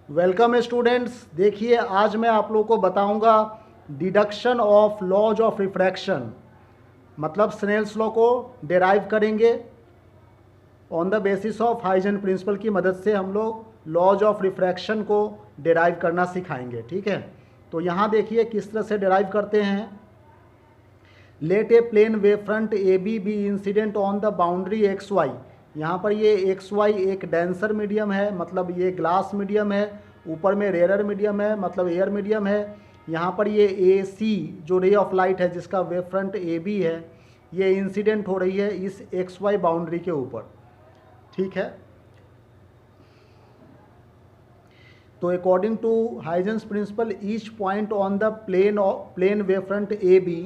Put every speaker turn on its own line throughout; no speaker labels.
Welcome students. देखिए आज मैं आप लोगों को बताऊंगा deduction of laws of refraction, मतलब स्नेल्स लॉ को डेराइव करेंगे on the basis of Huygens principle की मदद से हम लोग लॉज ऑफ रिफ्रैक्शन को डेराइव करना सिखाएंगे। ठीक है, तो यहाँ देखिए किस तरह से डेराइव करते हैं। Let a plane wave front a b incident on the boundary x y. यहाँ पर ये एक्स वाई एक डेंसर मीडियम है, मतलब ये ग्लास मीडियम है, ऊपर में रेयर मीडियम है, मतलब एयर मीडियम है। यहाँ पर ये ए सी जो रे ऑफ लाइट है जिसका वेव फ्रंट ए बी है, ये इंसिडेंट हो रही है इस एक्स वाई बाउंड्री के ऊपर। ठीक है, तो according to Huygens principle each point on the plane wave front a b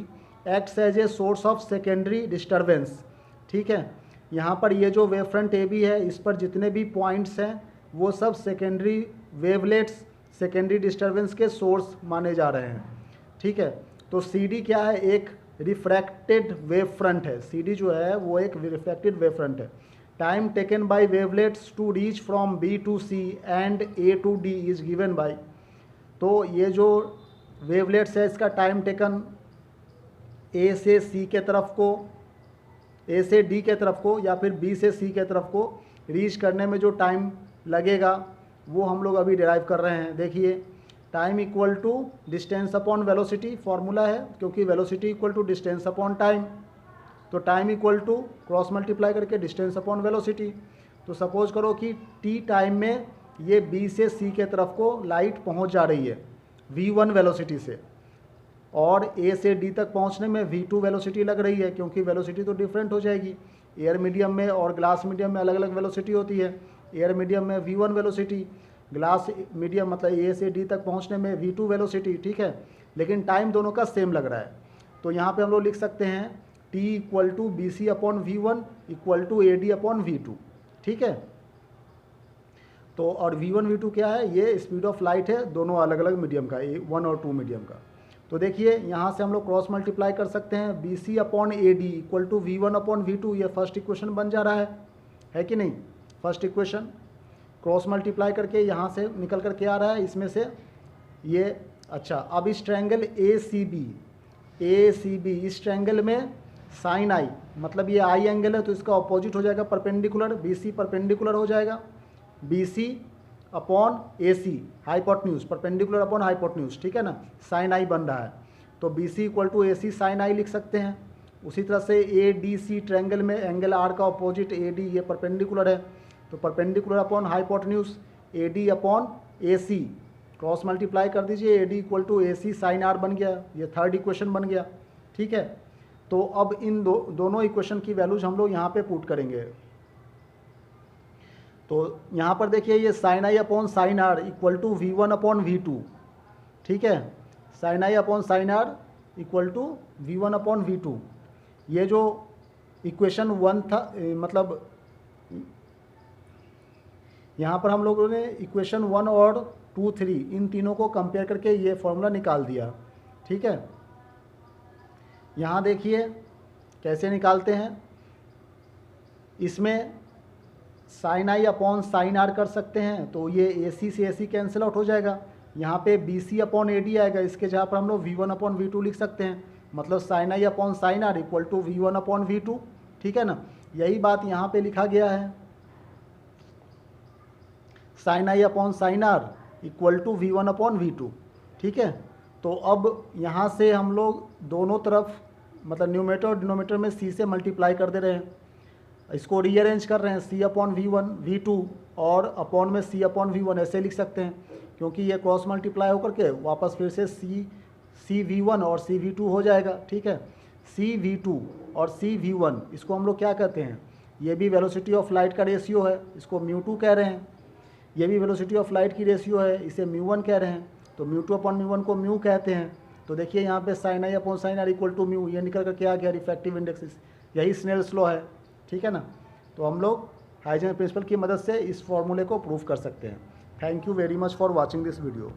acts as a source of secondary disturbance. ठीक है, यहाँ पर ये जो वेव फ्रंट ए बी है इस पर जितने भी पॉइंट्स हैं वो सब सेकेंडरी वेवलेट्स, सेकेंडरी डिस्टर्बेंस के सोर्स माने जा रहे हैं। ठीक है, तो सी डी क्या है? एक रिफ्रैक्टेड वेव फ्रंट है। सी डी जो है वो एक रिफ्रैक्टेड वेव फ्रंट है। Time taken by wavelets to reach from b to c and a to d is given by. तो ये जो वेवलेट्स है इसका टाइम टेकन ए से सी के तरफ को, ए से डी के तरफ को या फिर बी से सी के तरफ को रीच करने में जो टाइम लगेगा वो हम लोग अभी डिराइव कर रहे हैं। देखिए time equal to distance upon velocity formula है, क्योंकि velocity equal to distance upon time. तो time equal to cross multiply करके डिस्टेंस अपॉन वेलोसिटी। तो सपोज करो कि टी टाइम में ये बी से सी के तरफ को लाइट पहुंच जा रही है v1 वेलोसिटी से, और ए से डी तक पहुंचने में v2 वेलोसिटी लग रही है, क्योंकि वेलोसिटी तो डिफरेंट हो जाएगी। एयर मीडियम में और ग्लास मीडियम में अलग अलग वेलोसिटी होती है। एयर मीडियम में v1 वेलोसिटी, ग्लास मीडियम मतलब ए से डी तक पहुंचने में v2 वेलोसिटी। ठीक है, लेकिन टाइम दोनों का सेम लग रहा है। तो यहाँ पे हम लोग लिख सकते हैं t equal to b C upon v1 equal to a D upon v2। ठीक है, तो और v1 v2 क्या है? ये स्पीड ऑफ लाइट है दोनों अलग अलग मीडियम का, 1 और 2 मीडियम का। तो देखिए यहाँ से हम लोग क्रॉस मल्टीप्लाई कर सकते हैं। B C upon a D equal to v1 upon v2, ये फर्स्ट इक्वेशन बन जा रहा है कि नहीं? फर्स्ट इक्वेशन क्रॉस मल्टीप्लाई करके यहाँ से निकल कर के आ रहा है इसमें से ये। अच्छा, अब इस ट्रायंगल ए सी बी, इस ट्रायंगल में साइन आई, मतलब ये आई एंगल है तो इसका अपोजिट हो जाएगा परपेंडिकुलर, बी सी परपेंडिकुलर हो जाएगा। B C upon A C hypotenuse, perpendicular upon hypotenuse. ठीक है ना, साइन आई बन रहा है तो B C equal to A C sine I लिख सकते हैं। उसी तरह से ए डी सी ट्रायंगल में एंगल आर का अपोजिट ए डी, ये परपेंडिकुलर है तो perpendicular upon hypotenuse A D upon A C, cross multiply कर दीजिए, A D equal to A C sign are बन गया। ये थर्ड इक्वेशन बन गया। ठीक है, तो अब इन दोनों इक्वेशन की वैल्यूज हम लोग यहाँ पे पुट करेंगे। तो यहाँ पर देखिए ये sine i upon sine r equal to v1 upon v2। ठीक है, sine i upon sine r equal to v1 upon v2। ये जो इक्वेशन 1 था, मतलब यहाँ पर हम लोगों ने इक्वेशन 1 और 2, 3 इन तीनों को कंपेयर करके ये फॉर्मूला निकाल दिया। ठीक है, यहाँ देखिए कैसे निकालते हैं। इसमें sine i upon sine r कर सकते हैं, तो ये ए सी से ए सी कैंसिल आउट हो जाएगा। यहाँ पे b C upon a d आएगा, इसके जहाँ पर हम लोग v1 अपॉन v2 लिख सकते हैं, मतलब sine i upon sine r equal to v1 upon v2। ठीक है ना, यही बात यहाँ पे लिखा गया है, sine i upon sine r equal to v1 upon v2। ठीक है, तो अब यहाँ से हम लोग दोनों तरफ मतलब न्यूमेटर और डिनोमीटर में c से मल्टीप्लाई कर दे रहे हैं, इसको रीअरेंज कर रहे हैं, c अपॉन v1 v2 और अपॉन में c अपॉन v1 ऐसे लिख सकते हैं, क्योंकि ये क्रॉस मल्टीप्लाई होकर के वापस फिर से c v1 और c v2 हो जाएगा। ठीक है, c v2 और c v1 इसको हम लोग क्या कहते हैं? ये भी वेलोसिटी ऑफ लाइट का रेशियो है, इसको μ2 कह रहे हैं। ये भी वेलोसिटी ऑफ लाइट की रेशियो है, इसे μ1 कह रहे हैं, तो μ2 अपॉन μ1 को म्यू कहते हैं। तो देखिए यहाँ पे sine i upon sine r equal to mu, ये निकल कर के आ गया रिफ्रैक्टिव इंडेक्स, यही स्नेल्स लॉ है। ठीक है ना, तो हम लोग हाइजेन प्रिंसिपल की मदद से इस फॉर्मूले को प्रूव कर सकते हैं। Thank you very much for watching this video.